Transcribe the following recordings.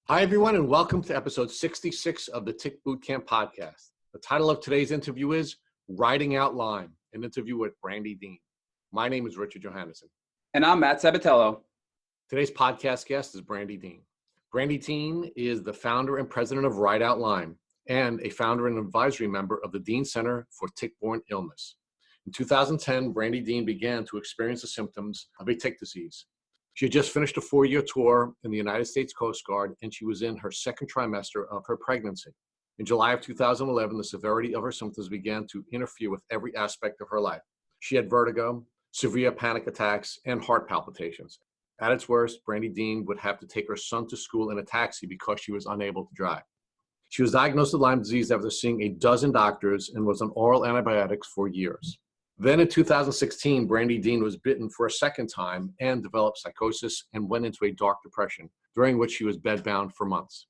Hi, everyone, and welcome to episode 66 of the Tick Bootcamp podcast. The title of today's interview is Riding Out Lyme, an interview with Brandi Dean. My name is Richard Johannesson. And I'm Matt Sabatello. Today's podcast guest is Brandi Dean. Brandi Dean is the founder and president of Ride Out Lyme and a founder and advisory member of the Dean Center for Tick-Borne Illness. In 2010, Brandi Dean began to experience the symptoms of a tick disease. She had just finished a 4-year tour in the United States Coast Guard, and she was in her second trimester of her pregnancy. In July of 2011, the severity of her symptoms began to interfere with every aspect of her life. She had vertigo, severe panic attacks, and heart palpitations. At its worst, Brandi Dean would have to take her son to school in a taxi because she was unable to drive. She was diagnosed with Lyme disease after seeing a dozen doctors and was on oral antibiotics for years. Then in 2016, Brandi Dean was bitten for a second time and developed psychosis and went into a dark depression, during which she was bedbound for months.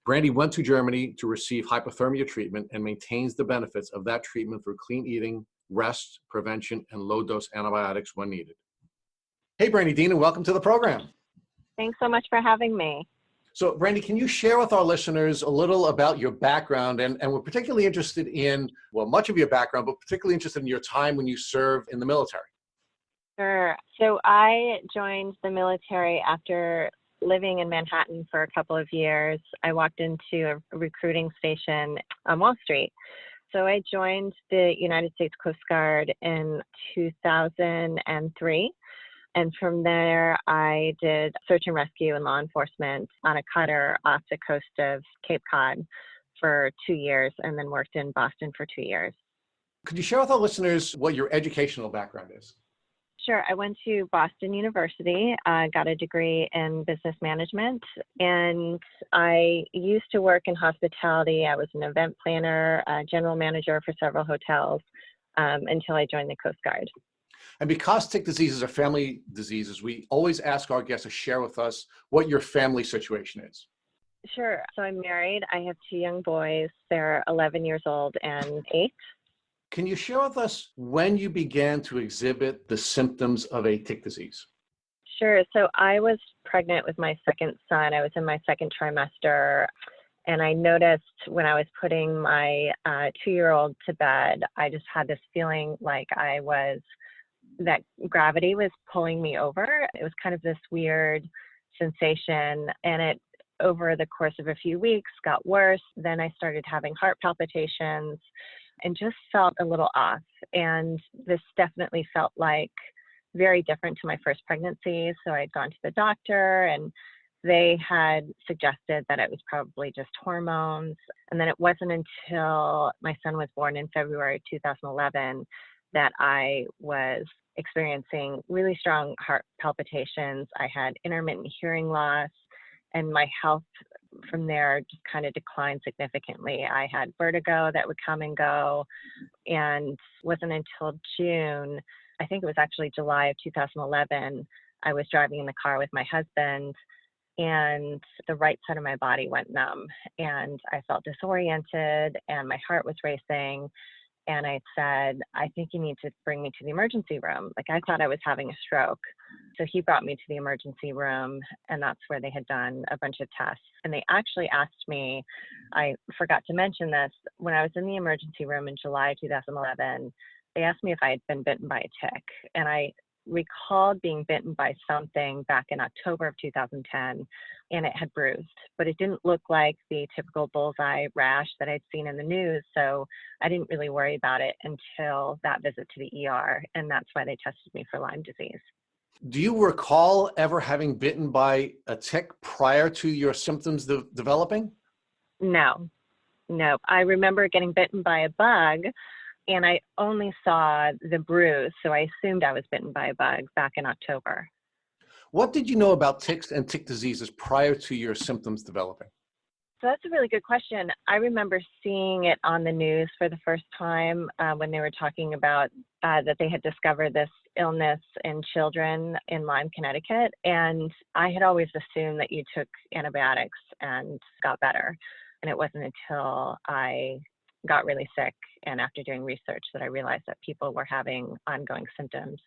Brandi went to Germany to receive hypothermia treatment and maintains the benefits of that treatment through clean eating, rest, prevention, and low-dose antibiotics when needed. Hey, Brandi Dean, and welcome to the program. Thanks so much for having me. So, Brandi, can you share with our listeners a little about your background? And we're particularly interested in, well, much of your background, but particularly interested in your time when you served in the military. Sure. So I joined the military after living in Manhattan for a couple of years. I walked into a recruiting station on Wall Street. So I joined the United States Coast Guard in 2003. And from there, I did search and rescue and law enforcement on a cutter off the coast of Cape Cod for 2 years, and then worked in Boston for 2 years. Could you share with our listeners what your educational background is? Sure. I went to Boston University, got a degree in business management, and I used to work in hospitality. I was an event planner, general manager for several hotels until I joined the Coast Guard. And because tick diseases are family diseases, we always ask our guests to share with us what your family situation is. Sure. So I'm married. I have 2 young boys. They're 11 years old and 8. Can you share with us when you began to exhibit the symptoms of a tick disease? Sure. So I was pregnant with my second son. I was in my second trimester. And I noticed when I was putting my 2-year-old to bed, I just had this feeling like that gravity was pulling me over. It was kind of this weird sensation, and it, over the course of a few weeks, got worse. Then I started having heart palpitations and just felt a little off. And this definitely felt like very different to my first pregnancy. So I'd gone to the doctor, and they had suggested that it was probably just hormones. And then it wasn't until my son was born in February 2011 that I was experiencing really strong heart palpitations. I had intermittent hearing loss, and my health from there just kind of declined significantly. I had vertigo that would come and go, and it wasn't until June, I think it was actually July of 2011, I was driving in the car with my husband, and the right side of my body went numb, and I felt disoriented, and my heart was racing. And I said, I think you need to bring me to the emergency room. Like, I thought I was having a stroke. So he brought me to the emergency room, and that's where they had done a bunch of tests. And they actually asked me, I forgot to mention this, when I was in the emergency room in July 2011, they asked me if I had been bitten by a tick. And I recalled being bitten by something back in October of 2010, and it had bruised, but it didn't look like the typical bullseye rash that I'd seen in the news. So I didn't really worry about it until that visit to the ER, and that's why they tested me for Lyme disease. Do you recall ever having bitten by a tick prior to your symptoms developing? No. I remember getting bitten by a bug, and I only saw the bruise, so I assumed I was bitten by a bug back in October. What did you know about ticks and tick diseases prior to your symptoms developing? So that's a really good question. I remember seeing it on the news for the first time when they were talking about that they had discovered this illness in children in Lyme, Connecticut. And I had always assumed that you took antibiotics and got better. And it wasn't until I got really sick and after doing research that I realized that people were having ongoing symptoms.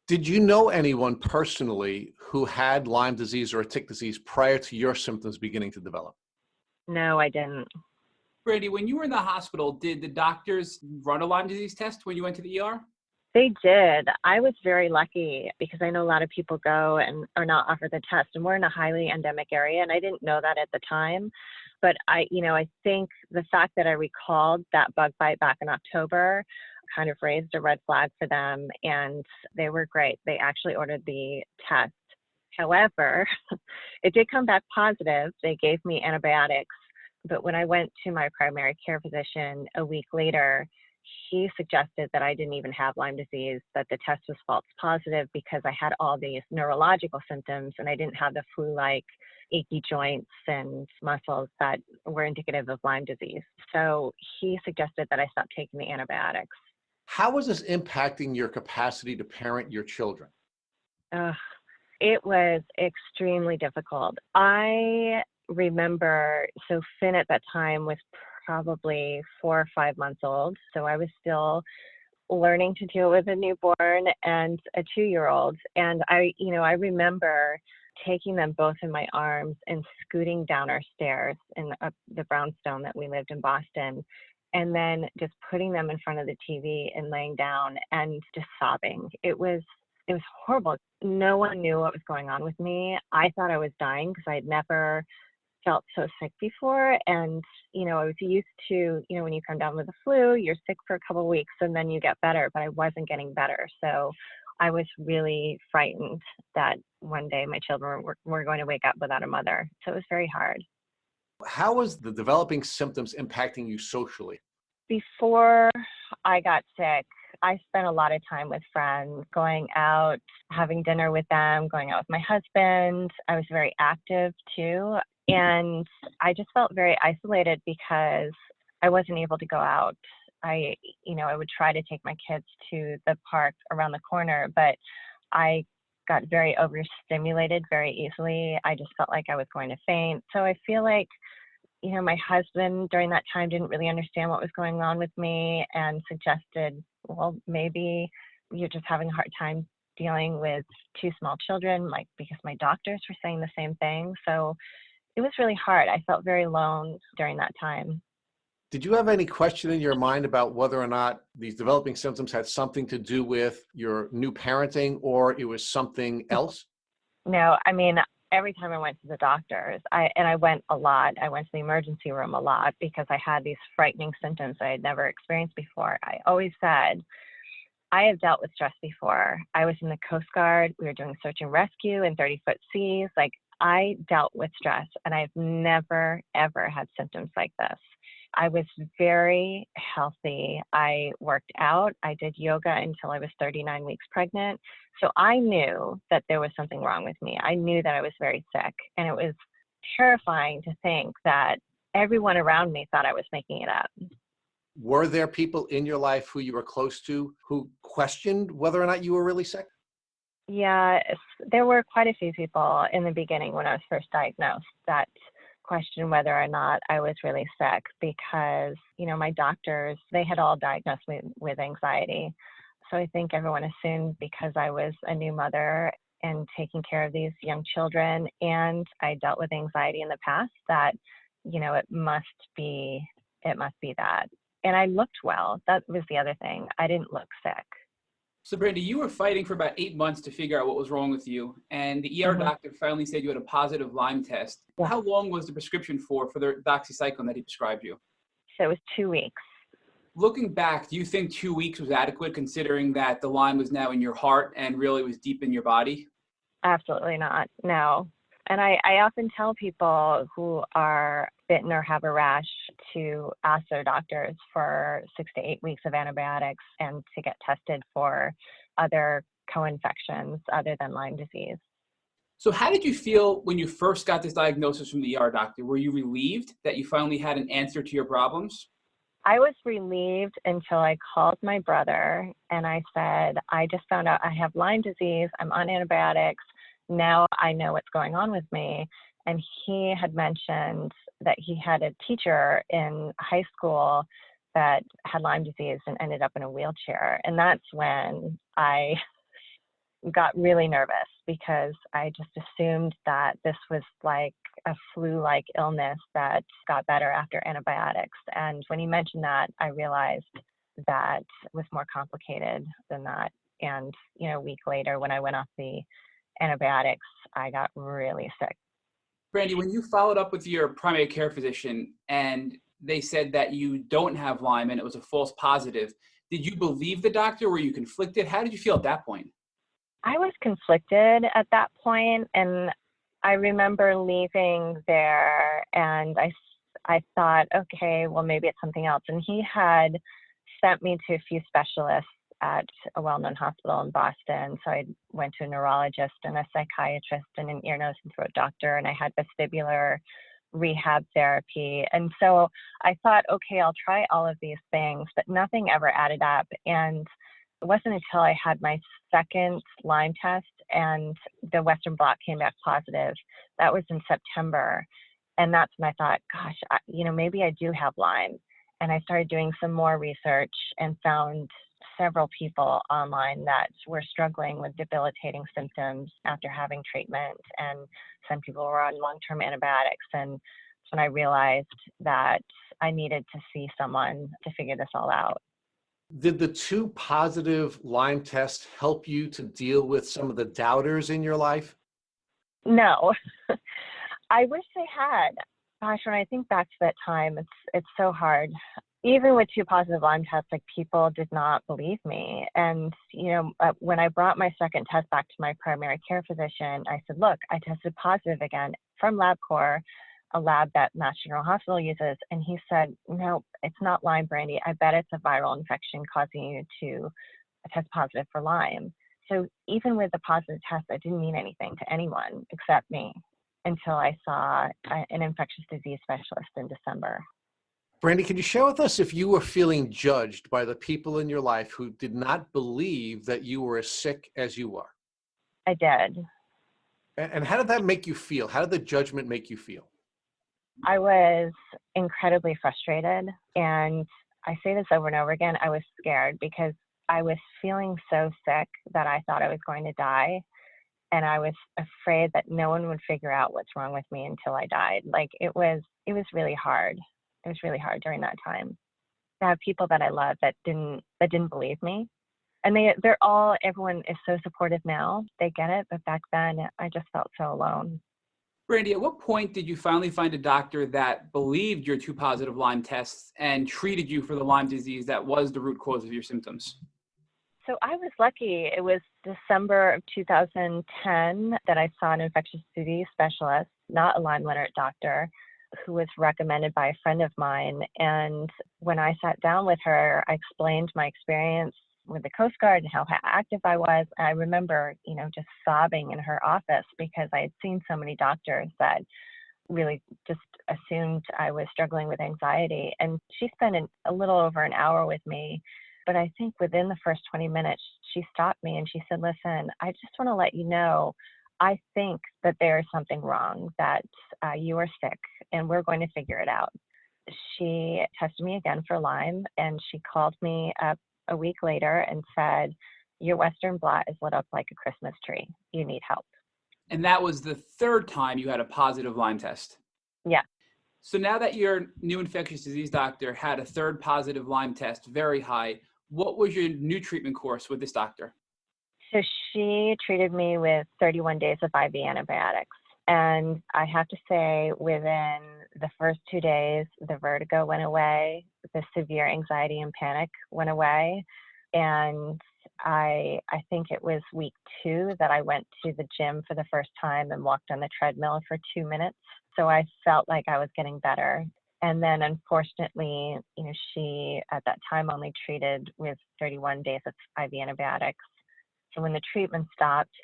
Did you know anyone personally who had Lyme disease or tick disease prior to your symptoms beginning to develop? No, I didn't. Brandi, when you were in the hospital, did the doctors run a Lyme disease test when you went to the ER? They did. I was very lucky because I know a lot of people go and are not offered the test, and we're in a highly endemic area, and I didn't know that at the time. But I think the fact that I recalled that bug bite back in October kind of raised a red flag for them, and they were great. They actually ordered the test. However, it did come back positive. They gave me antibiotics, but when I went to my primary care physician a week later, he suggested that I didn't even have Lyme disease, that the test was false positive because I had all these neurological symptoms and I didn't have the flu-like achy joints and muscles that were indicative of Lyme disease. So he suggested that I stop taking the antibiotics. How was this impacting your capacity to parent your children? Ugh, it was extremely difficult. I remember, so Finn at that time was probably 4 or 5 months old. So I was still learning to deal with a newborn and a 2-year-old. And I remember taking them both in my arms and scooting down our stairs in the brownstone that we lived in Boston. And then just putting them in front of the TV and laying down and just sobbing. It was horrible. No one knew what was going on with me. I thought I was dying because I had never felt so sick before. And, I was used to, when you come down with the flu, you're sick for a couple of weeks and then you get better, but I wasn't getting better. So I was really frightened that one day my children were going to wake up without a mother. So it was very hard. How was the developing symptoms impacting you socially? Before I got sick, I spent a lot of time with friends, going out, having dinner with them, going out with my husband. I was very active too. And I just felt very isolated because I wasn't able to go out. I would try to take my kids to the park around the corner, but I got very overstimulated very easily. I just felt like I was going to faint. So I feel like, my husband during that time didn't really understand what was going on with me and suggested, well, maybe you're just having a hard time dealing with 2 small children, like, because my doctors were saying the same thing. So it was really hard. I felt very alone during that time. Did you have any question in your mind about whether or not these developing symptoms had something to do with your new parenting or it was something else? No, every time I went to the doctors, I went a lot. I went to the emergency room a lot because I had these frightening symptoms I had never experienced before. I always said, I have dealt with stress before. I was in the Coast Guard. We were doing search and rescue in 30-foot seas. Like, I dealt with stress and I've never, ever had symptoms like this. I was very healthy. I worked out. I did yoga until I was 39 weeks pregnant. So I knew that there was something wrong with me. I knew that I was very sick. And it was terrifying to think that everyone around me thought I was making it up. Were there people in your life who you were close to who questioned whether or not you were really sick? Yeah, there were quite a few people in the beginning when I was first diagnosed that questioned whether or not I was really sick because, my doctors, they had all diagnosed me with anxiety. So I think everyone assumed because I was a new mother and taking care of these young children and I dealt with anxiety in the past that, it must be that. And I looked well. That was the other thing. I didn't look sick. So, Brandi, you were fighting for about 8 months to figure out what was wrong with you, and the ER doctor finally said you had a positive Lyme test. Yeah. How long was the prescription for the doxycycline that he prescribed you? So it was 2 weeks. Looking back, do you think 2 weeks was adequate considering that the Lyme was now in your heart and really was deep in your body? Absolutely not. No. And I often tell people who are bitten or have a rash to ask their doctors for 6 to 8 weeks of antibiotics and to get tested for other co-infections other than Lyme disease. So how did you feel when you first got this diagnosis from the ER doctor? Were you relieved that you finally had an answer to your problems? I was relieved until I called my brother and I said, I just found out I have Lyme disease. I'm on antibiotics. Now I know what's going on with me. And he had mentioned that he had a teacher in high school that had Lyme disease and ended up in a wheelchair. And that's when I got really nervous because I just assumed that this was like a flu-like illness that got better after antibiotics. And when he mentioned that, I realized that it was more complicated than that. And, a week later, when I went off the antibiotics, I got really sick. Brandi, when you followed up with your primary care physician and they said that you don't have Lyme and it was a false positive, did you believe the doctor? Were you conflicted? How did you feel at that point? I was conflicted at that point, and I remember leaving there and I thought, okay, well, maybe it's something else. And he had sent me to a few specialists at a well-known hospital in Boston. So I went to a neurologist and a psychiatrist and an ear, nose, and throat doctor, and I had vestibular rehab therapy. And so I thought, okay, I'll try all of these things, but nothing ever added up. And it wasn't until I had my second Lyme test and the Western blot came back positive. That was in September. And that's when I thought, gosh, maybe I do have Lyme. And I started doing some more research and found several people online that were struggling with debilitating symptoms after having treatment. And some people were on long-term antibiotics. And that's when I realized that I needed to see someone to figure this all out. Did the 2 positive Lyme tests help you to deal with some of the doubters in your life? No, I wish they had. Gosh, when I think back to that time, it's so hard. Even with 2 positive Lyme tests, like, people did not believe me. And, when I brought my second test back to my primary care physician, I said, look, I tested positive again from LabCorp, a lab that Mass General Hospital uses. And he said, no, it's not Lyme, Brandi. I bet it's a viral infection causing you to test positive for Lyme. So even with the positive test, it didn't mean anything to anyone except me until I saw an infectious disease specialist in December. Brandi, can you share with us if you were feeling judged by the people in your life who did not believe that you were as sick as you are? I did. And how did that make you feel? How did the judgment make you feel? I was incredibly frustrated. And I say this over and over again, I was scared because I was feeling so sick that I thought I was going to die. And I was afraid that no one would figure out what's wrong with me until I died. Like, it was really hard. It was really hard during that time to have people that I love that didn't believe me. And everyone is so supportive now. They get it. But back then I just felt so alone. Brandi, at what point did you finally find a doctor that believed your 2 positive Lyme tests and treated you for the Lyme disease that was the root cause of your symptoms? So I was lucky. It was December of 2010 that I saw an infectious disease specialist, not a Lyme literate doctor, who was recommended by a friend of mine. And when I sat down with her, I explained my experience with the Coast Guard and how active I was. And I remember, just sobbing in her office because I had seen so many doctors that really just assumed I was struggling with anxiety. And she spent a little over an hour with me. But I think within the first 20 minutes, she stopped me and she said, listen, I just want to let you know, I think that there is something wrong, that you are sick, and we're going to figure it out. She tested me again for Lyme, and she called me up a week later and said, your Western blot is lit up like a Christmas tree. You need help. And that was the 3rd time you had a positive Lyme test. Yeah. So now that your new infectious disease doctor had a 3rd positive Lyme test, very high, what was your new treatment course with this doctor? So she treated me with 31 days of IV antibiotics. And I have to say, within the first 2 days, the vertigo went away, the severe anxiety and panic went away. And I think it was week 2 that I went to the gym for the first time and walked on the treadmill for 2 minutes. So I felt like I was getting better. And then unfortunately, she at that time only treated with 31 days of IV antibiotics. So when the treatment stopped,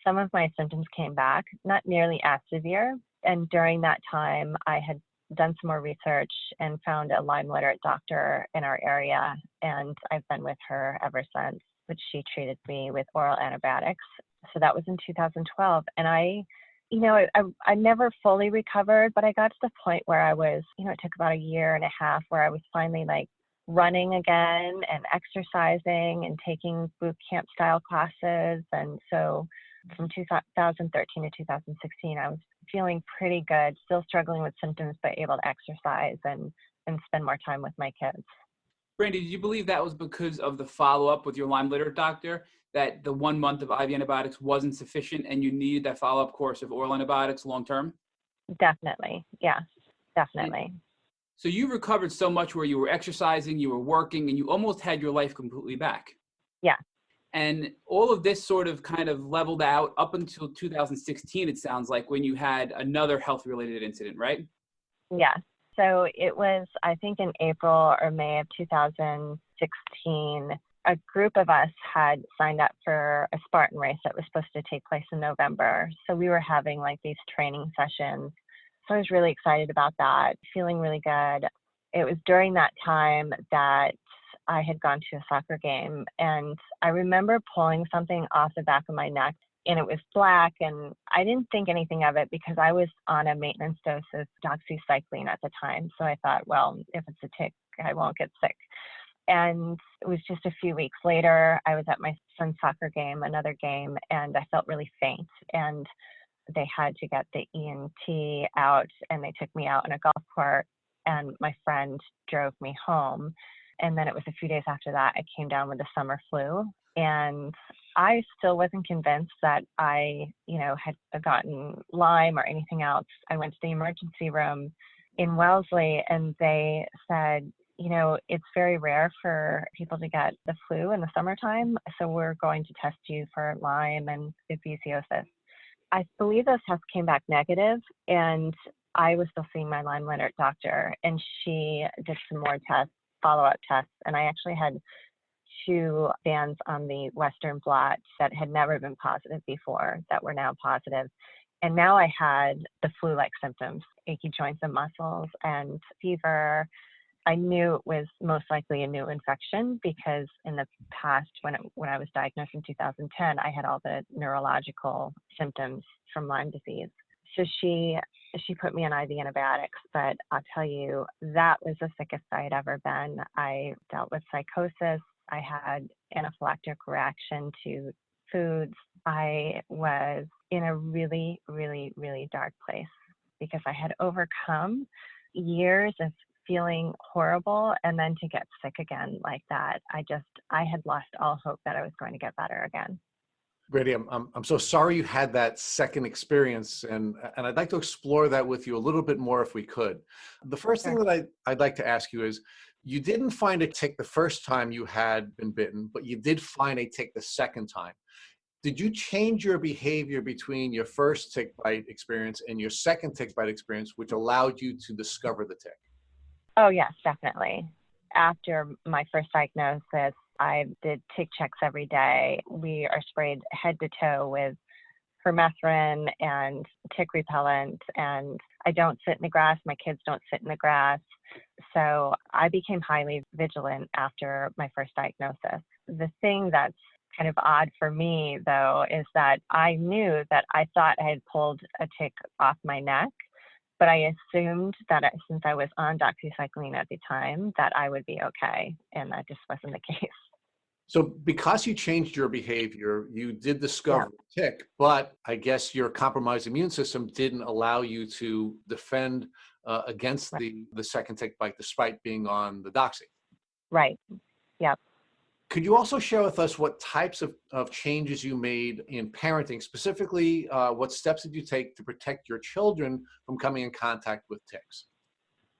some of my symptoms came back, not nearly as severe. And during that time, I had done some more research and found a Lyme literate doctor in our area. And I've been with her ever since, which she treated me with oral antibiotics. So that was in 2012. And I never fully recovered, but I got to the point where I was, it took about a year and a half where I was finally like running again and exercising and taking boot camp style classes. And so from 2013 to 2016, I was feeling pretty good, still struggling with symptoms, but able to exercise and spend more time with my kids. Brandi, did you believe that was because of the follow-up with your Lyme litter doctor, that the 1 month of IV antibiotics wasn't sufficient and you needed that follow-up course of oral antibiotics long-term? Definitely. Yes, definitely. So you recovered so much where you were exercising, you were working, and you almost had your life completely back. Yeah. And all of this sort of kind of leveled out up until 2016, it sounds like, when you had another health-related incident, right? Yeah. So it was, I think, in April or May of 2016, a group of us had signed up for a Spartan race that was supposed to take place in November. So we were having like these training sessions. So I was really excited about that, feeling really good. It was during that time that I had gone to a soccer game, and I remember pulling something off the back of my neck, and it was black, and I didn't think anything of it because I was on a maintenance dose of doxycycline at the time. So I thought, well, if it's a tick, I won't get sick. And it was just a few weeks later, I was at my son's soccer game, another game, and I felt really faint. And they had to get the ENT out, and they took me out on a golf cart, and my friend drove me home. And then it was a few days after that, I came down with the summer flu. And I still wasn't convinced that I, had gotten Lyme or anything else. I went to the emergency room in Wellesley, and they said, it's very rare for people to get the flu in the summertime. So we're going to test you for Lyme and babesiosis. I believe those tests came back negative, and I was still seeing my Lyme litter doctor, and she did some more tests, follow-up tests, and I actually had 2 bands on the Western blot that had never been positive before that were now positive. And now I had the flu-like symptoms, achy joints and muscles and fever. I knew it was most likely a new infection because in the past, when I was diagnosed in 2010, I had all the neurological symptoms from Lyme disease. So she put me on IV antibiotics, but I'll tell you, that was the sickest I had ever been. I dealt with psychosis. I had anaphylactic reaction to foods. I was in a really, really, really dark place because I had overcome years of feeling horrible, and then to get sick again like that, I had lost all hope that I was going to get better again. Brandi, I'm so sorry you had that second experience, and I'd like to explore that with you a little bit more if we could. The first thing that I'd like to ask you is, you didn't find a tick the first time you had been bitten, but you did find a tick the second time. Did you change your behavior between your first tick bite experience and your second tick bite experience, which allowed you to discover the tick? Oh, yes, definitely. After my first diagnosis, I did tick checks every day. We are sprayed head to toe with permethrin and tick repellent, and I don't sit in the grass. My kids don't sit in the grass. So I became highly vigilant after my first diagnosis. The thing that's kind of odd for me, though, is that I knew that I thought I had pulled a tick off my neck, but I assumed that since I was on doxycycline at the time, that I would be okay, and that just wasn't the case. So because you changed your behavior, you did discover the tick, but I guess your compromised immune system didn't allow you to defend against the second tick bite despite being on the doxy. Right. Yep. Could you also share with us what types of changes you made in parenting? Specifically, what steps did you take to protect your children from coming in contact with ticks?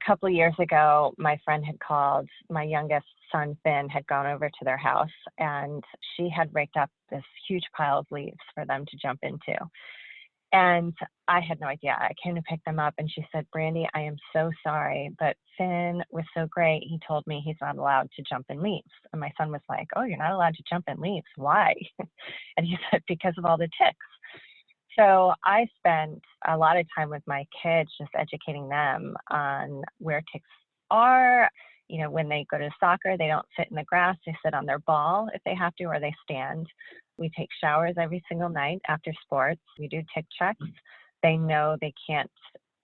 A couple of years ago, my friend had called. My youngest son, Finn, had gone over to their house, and she had raked up this huge pile of leaves for them to jump into. And I had no idea. I came to pick them up, and she said, "Brandi, I am so sorry, but Finn was so great. He told me he's not allowed to jump in leaves." And my son was like, "Oh, you're not allowed to jump in leaves? Why?" And he said, "Because of all the ticks." So I spent a lot of time with my kids just educating them on where ticks are. When they go to soccer, they don't sit in the grass. They sit on their ball if they have to, or they stand. We take showers every single night after sports. We do tick checks. They know they can't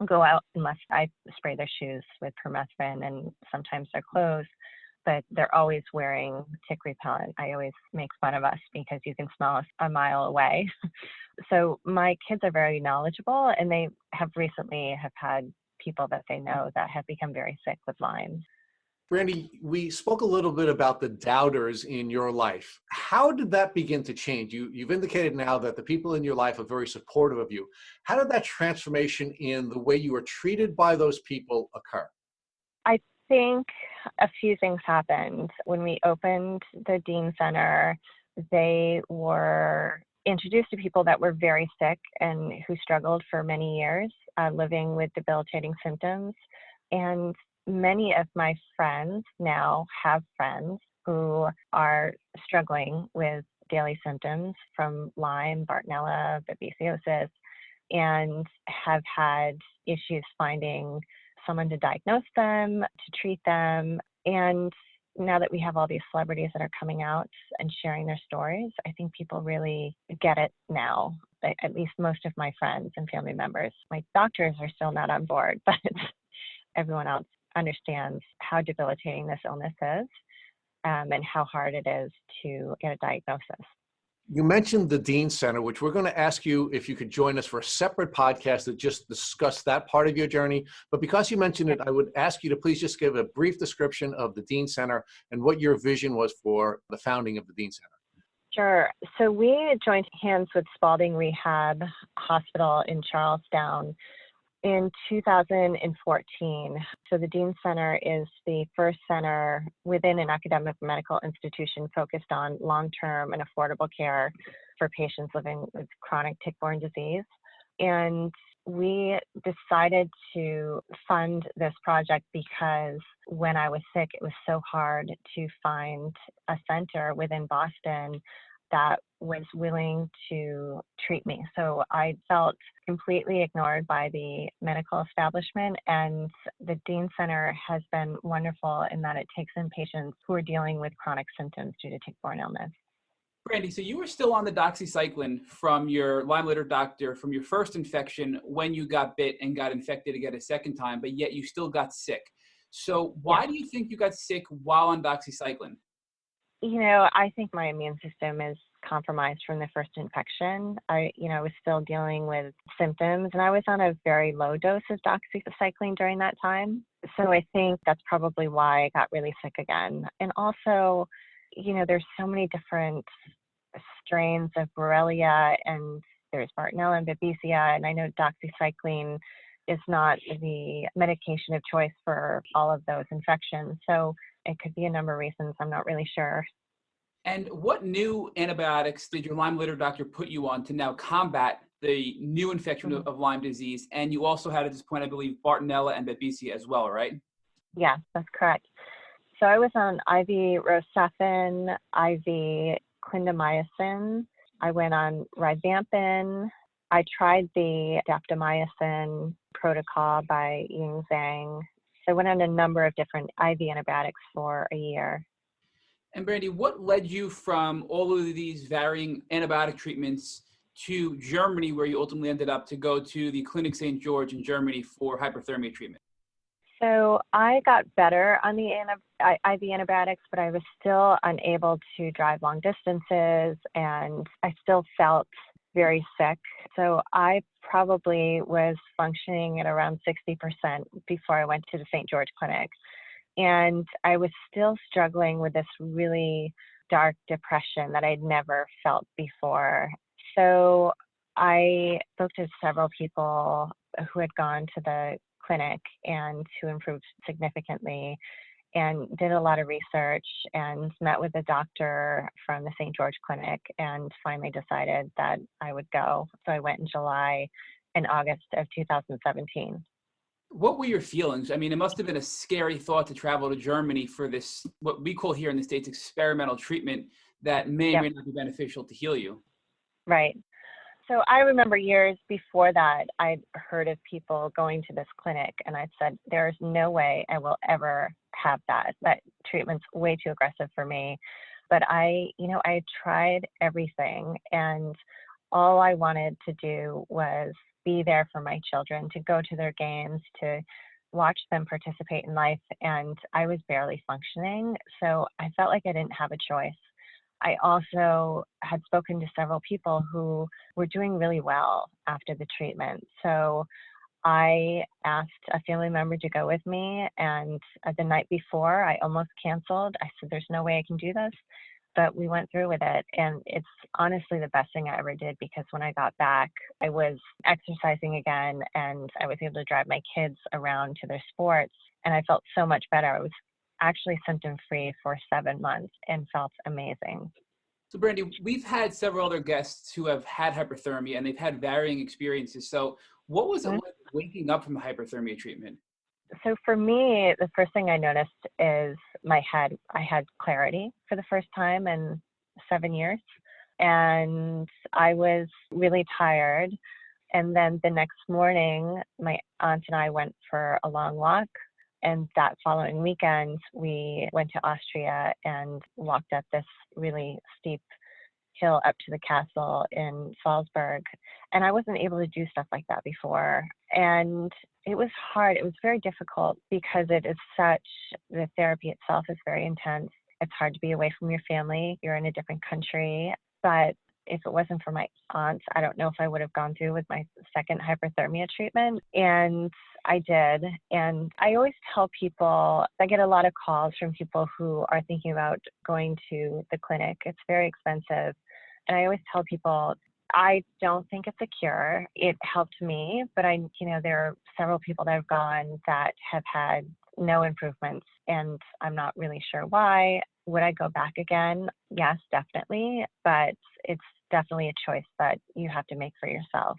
go out unless I spray their shoes with permethrin and sometimes their clothes. but they're always wearing tick repellent. I always make fun of us because you can smell us a mile away. So my kids are very knowledgeable, and they have recently had people that they know that have become very sick with Lyme. Brandi, we spoke a little bit about the doubters in your life. How did that begin to change? You've indicated now that the people in your life are very supportive of you. How did that transformation in the way you were treated by those people occur? I think a few things happened. When we opened the Dean Center, they were introduced to people that were very sick and who struggled for many years living with debilitating symptoms. And many of my friends now have friends who are struggling with daily symptoms from Lyme, Bartonella, babesiosis, and have had issues finding someone to diagnose them, to treat them. And now that we have all these celebrities that are coming out and sharing their stories, I think people really get it now. At least most of my friends and family members. My doctors are still not on board, but everyone else understands how debilitating this illness is and how hard it is to get a diagnosis. You mentioned the Dean Center, which we're going to ask you if you could join us for a separate podcast that just discuss that part of your journey. But because you mentioned it, I would ask you to please just give a brief description of the Dean Center and what your vision was for the founding of the Dean Center. Sure. So we joined hands with Spalding Rehab Hospital in Charlestown in 2014. So the Dean Center is the first center within an academic medical institution focused on long-term and affordable care for patients living with chronic tick-borne disease. And we decided to fund this project because when I was sick, it was so hard to find a center within Boston that was willing to treat me. So I felt completely ignored by the medical establishment, and the Dean Center has been wonderful in that it takes in patients who are dealing with chronic symptoms due to tick-borne illness. Brandi, so you were still on the doxycycline from your Lyme litter doctor from your first infection when you got bit and got infected again a second time, but yet you still got sick. So why do you think you got sick while on doxycycline? You know, I think my immune system is compromised from the first infection. I was still dealing with symptoms, and I was on a very low dose of doxycycline during that time. So I think that's probably why I got really sick again. And also, there's so many different strains of Borrelia, and there's Bartonella and Babesia, and I know doxycycline is not the medication of choice for all of those infections. So it could be a number of reasons. I'm not really sure. And what new antibiotics did your Lyme litter doctor put you on to now combat the new infection of Lyme disease? And you also had at this point, I believe, Bartonella and Babesia as well, right? Yes, that's correct. So I was on IV Rocephin, IV clindamycin. I went on ribampin. I tried the daptomycin protocol by Ying Zhang. So I went on a number of different IV antibiotics for a year. And Brandi, what led you from all of these varying antibiotic treatments to Germany, where you ultimately ended up to go to the Clinic St. George in Germany for hyperthermia treatment? So I got better on the IV antibiotics, but I was still unable to drive long distances, and I still felt very sick. So I probably was functioning at around 60% before I went to the St. George Clinic. And I was still struggling with this really dark depression that I'd never felt before. So I spoke to several people who had gone to the clinic and who improved significantly, and did a lot of research and met with a doctor from the St. George Clinic, and finally decided that I would go. So I went in July and August of 2017. What were your feelings? I mean, it must have been a scary thought to travel to Germany for this, what we call here in the States, experimental treatment that may or may not be beneficial to heal you. Right. So I remember years before that, I'd heard of people going to this clinic, and I'd said, there's no way I will ever have that. That treatment's way too aggressive for me. But I tried everything, and all I wanted to do was be there for my children, to go to their games, to watch them participate in life, and I was barely functioning. So I felt like I didn't have a choice. I also had spoken to several people who were doing really well after the treatment. So I asked a family member to go with me, and the night before, I almost canceled. I said, there's no way I can do this, but we went through with it. And it's honestly the best thing I ever did, because when I got back, I was exercising again, and I was able to drive my kids around to their sports, and I felt so much better. I was actually symptom-free for 7 months and felt amazing. So Brandi, we've had several other guests who have had hyperthermia, and they've had varying experiences. So what was it like waking up from the hyperthermia treatment? So for me, the first thing I noticed is my head. I had clarity for the first time in 7 years, and I was really tired. And then the next morning, my aunt and I went for a long walk. And that following weekend, we went to Austria and walked up this really steep hill up to the castle in Salzburg. And I wasn't able to do stuff like that before. And it was hard. It was very difficult because it is the therapy itself is very intense. It's hard to be away from your family. You're in a different country. But if it wasn't for my aunt, I don't know if I would have gone through with my second hyperthermia treatment. And I did. And I always tell people, I get a lot of calls from people who are thinking about going to the clinic. It's very expensive. And I always tell people, I don't think it's a cure. It helped me, but there are several people that have gone that have had no improvements, and I'm not really sure why. Would I go back again? Yes, definitely. But it's definitely a choice that you have to make for yourself.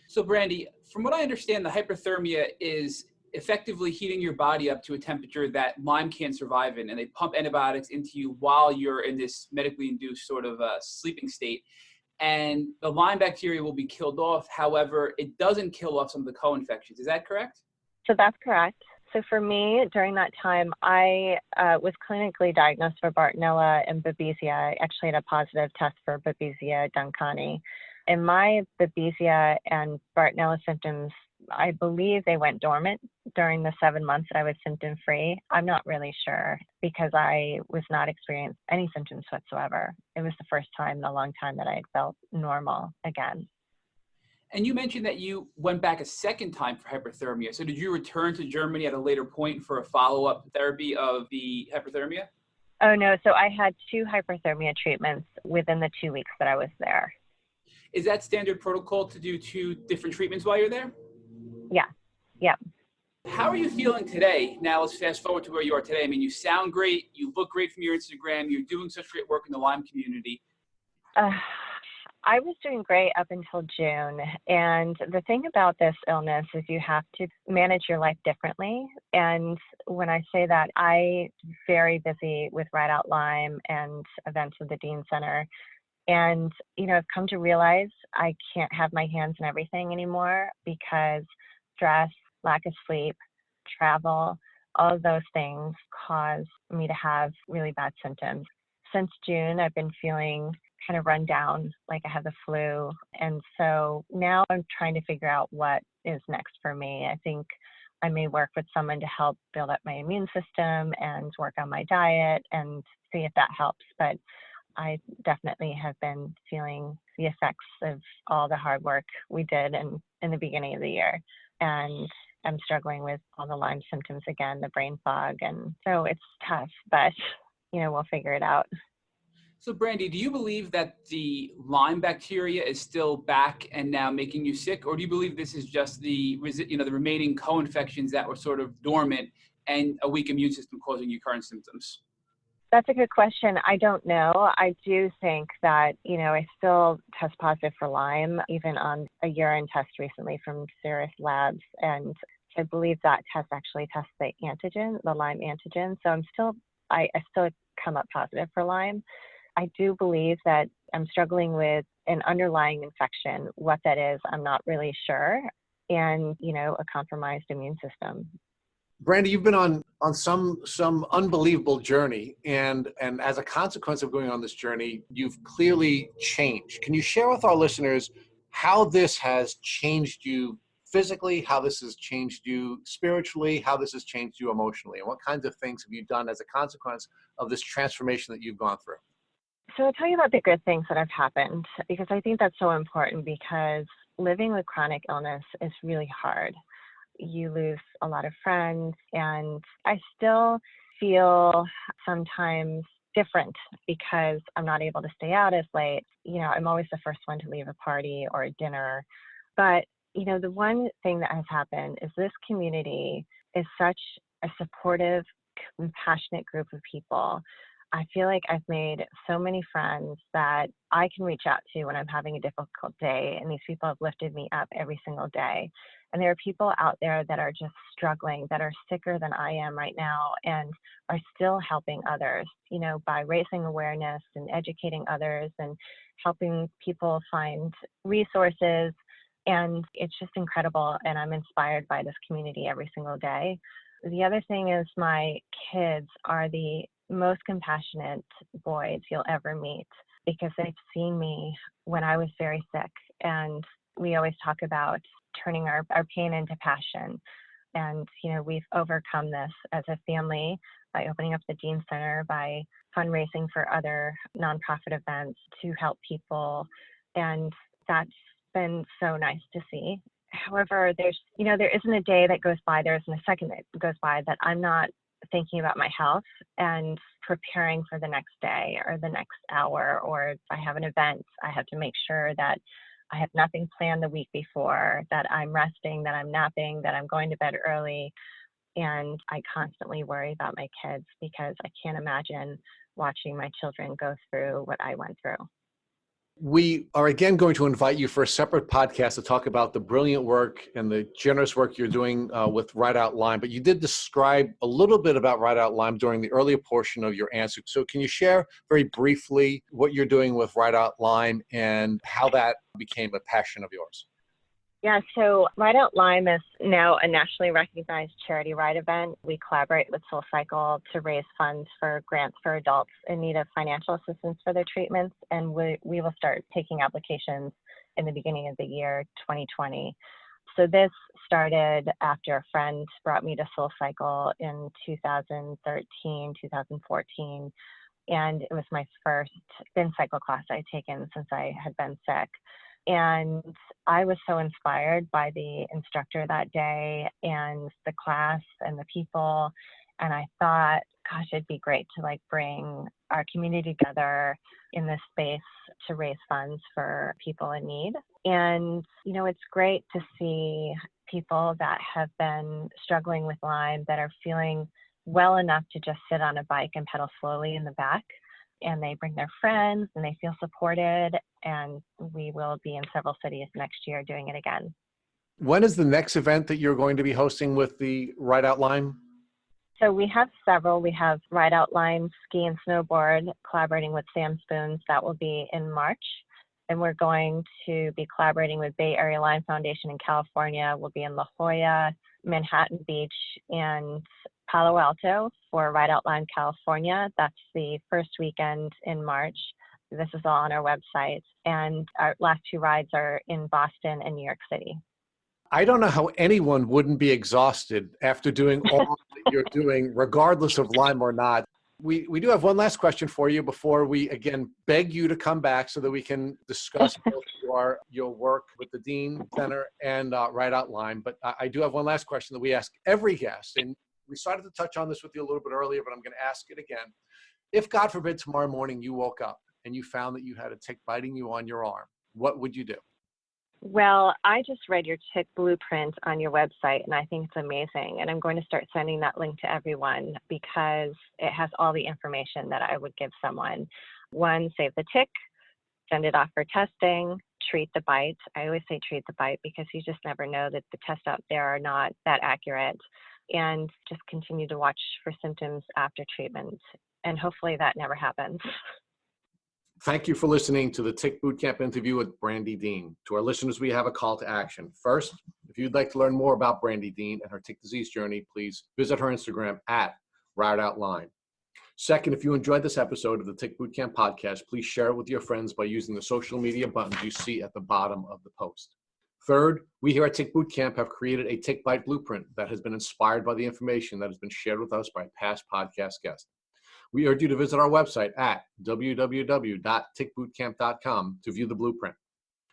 So Brandi, from what I understand, the hyperthermia is effectively heating your body up to a temperature that Lyme can't survive in, and they pump antibiotics into you while you're in this medically induced sort of sleeping state. And the Lyme bacteria will be killed off. However, it doesn't kill off some of the co-infections. Is that correct? So that's correct. So for me, during that time, I was clinically diagnosed for Bartonella and Babesia. I actually had a positive test for Babesia duncani. And my Babesia and Bartonella symptoms, I believe they went dormant during the 7 months that I was symptom-free. I'm not really sure, because I was not experiencing any symptoms whatsoever. It was the first time in a long time that I had felt normal again. And you mentioned that you went back a second time for hyperthermia. So did you return to Germany at a later point for a follow-up therapy of the hyperthermia? Oh, no. So I had 2 hyperthermia treatments within the 2 weeks that I was there. Is that standard protocol to do 2 different treatments while you're there? Yeah. Yeah. How are you feeling today? Now let's fast forward to where you are today. I mean, you sound great. You look great from your Instagram. You're doing such great work in the Lyme community. I was doing great up until June. And the thing about this illness is you have to manage your life differently. And when I say that, I'm very busy with Out Lyme and events of the Dean Center. And, I've come to realize I can't have my hands in everything anymore, because stress, lack of sleep, travel, all of those things cause me to have really bad symptoms. Since June, I've been feeling kind of run down, like I have the flu. And so now I'm trying to figure out what is next for me. I think I may work with someone to help build up my immune system and work on my diet and see if that helps. But I definitely have been feeling the effects of all the hard work we did in the beginning of the year. And I'm struggling with all the Lyme symptoms again, the brain fog. And so it's tough, but, we'll figure it out. So Brandi, do you believe that the Lyme bacteria is still back and now making you sick? Or do you believe this is just the remaining co-infections that were sort of dormant and a weak immune system causing you current symptoms? That's a good question. I don't know. I do think that, I still test positive for Lyme, even on a urine test recently from Ceres Labs. And I believe that test actually tests the antigen, the Lyme antigen. So I still come up positive for Lyme. I do believe that I'm struggling with an underlying infection. What that is, I'm not really sure. And, a compromised immune system. Brandi, you've been on some unbelievable journey, and as a consequence of going on this journey, you've clearly changed. Can you share with our listeners how this has changed you physically, how this has changed you spiritually, how this has changed you emotionally, and what kinds of things have you done as a consequence of this transformation that you've gone through? So I'll tell you about the good things that have happened, because I think that's so important, because living with chronic illness is really hard. You lose a lot of friends, and I still feel sometimes different because I'm not able to stay out as late. I'm always the first one to leave a party or a dinner. But, the one thing that has happened is this community is such a supportive, compassionate group of people. I feel like I've made so many friends that I can reach out to when I'm having a difficult day, and these people have lifted me up every single day. And there are people out there that are just struggling, that are sicker than I am right now, and are still helping others, by raising awareness and educating others and helping people find resources. And it's just incredible. And I'm inspired by this community every single day. The other thing is my kids are the most compassionate boys you'll ever meet, because they've seen me when I was very sick. And we always talk about turning our pain into passion. And, we've overcome this as a family by opening up the Dean Center, by fundraising for other nonprofit events to help people. And that's been so nice to see. However, there isn't a day that goes by, there isn't a second that goes by that I'm not thinking about my health and preparing for the next day or the next hour. Or if I have an event, I have to make sure that I have nothing planned the week before, that I'm resting, that I'm napping, that I'm going to bed early. And I constantly worry about my kids, because I can't imagine watching my children go through what I went through. We are again going to invite you for a separate podcast to talk about the brilliant work and the generous work you're doing with Out Lyme. But you did describe a little bit about Out Lyme during the earlier portion of your answer. So can you share very briefly what you're doing with Out Lyme and how that became a passion of yours? Yeah, so Out Lyme is now a nationally recognized charity ride event. We collaborate with SoulCycle to raise funds for grants for adults in need of financial assistance for their treatments, and we will start taking applications in the beginning of the year 2020. So this started after a friend brought me to SoulCycle in 2013, 2014, and it was my first spin cycle class I'd taken since I had been sick. And I was so inspired by the instructor that day and the class and the people. And I thought, gosh, it'd be great to bring our community together in this space to raise funds for people in need. And, it's great to see people that have been struggling with Lyme that are feeling well enough to just sit on a bike and pedal slowly in the back. And they bring their friends and they feel supported. And we will be in several cities next year doing it again. When is the next event that you're going to be hosting with the Out Lyme? So we have several. We have Out Lyme Ski and Snowboard collaborating with Sam Spoons. That will be in March. And we're going to be collaborating with Bay Area Lyme Foundation in California. We'll be in La Jolla, Manhattan Beach, and Palo Alto for Out Lyme California. That's the first weekend in March. This is all on our website. And our last two rides are in Boston and New York City. I don't know how anyone wouldn't be exhausted after doing all that you're doing, regardless of Lyme or not. We do have one last question for you before we, again, beg you to come back so that we can discuss both your work with the Dean Center and Out Lyme. But I do have one last question that we ask every guest. And we started to touch on this with you a little bit earlier, but I'm going to ask it again. If, God forbid, tomorrow morning you woke up and you found that you had a tick biting you on your arm, what would you do? Well, I just read your tick blueprint on your website, and I think it's amazing. And I'm going to start sending that link to everyone because it has all the information that I would give someone. One, save the tick, send it off for testing, treat the bite. I always say treat the bite because you just never know that the tests out there are not that accurate. And just continue to watch for symptoms after treatment. And hopefully that never happens. Thank you for listening to the Tick Bootcamp interview with Brandi Dean. To our listeners, we have a call to action. First, if you'd like to learn more about Brandi Dean and her tick disease journey, please visit her Instagram at Out Lyme. Second, if you enjoyed this episode of the Tick Bootcamp podcast, please share it with your friends by using the social media buttons you see at the bottom of the post. Third, we here at Tick Bootcamp have created a Tick Bite blueprint that has been inspired by the information that has been shared with us by past podcast guests. We urge you to visit our website at www.tickbootcamp.com to view the blueprint.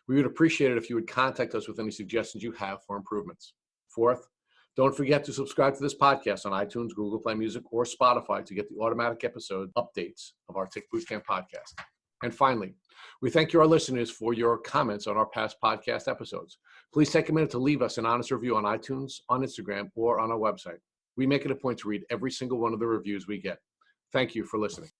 We would appreciate it if you would contact us with any suggestions you have for improvements. Fourth, don't forget to subscribe to this podcast on iTunes, Google Play Music, or Spotify to get the automatic episode updates of our Tick Bootcamp podcast. And finally, we thank you, our listeners, for your comments on our past podcast episodes. Please take a minute to leave us an honest review on iTunes, on Instagram, or on our website. We make it a point to read every single one of the reviews we get. Thank you for listening.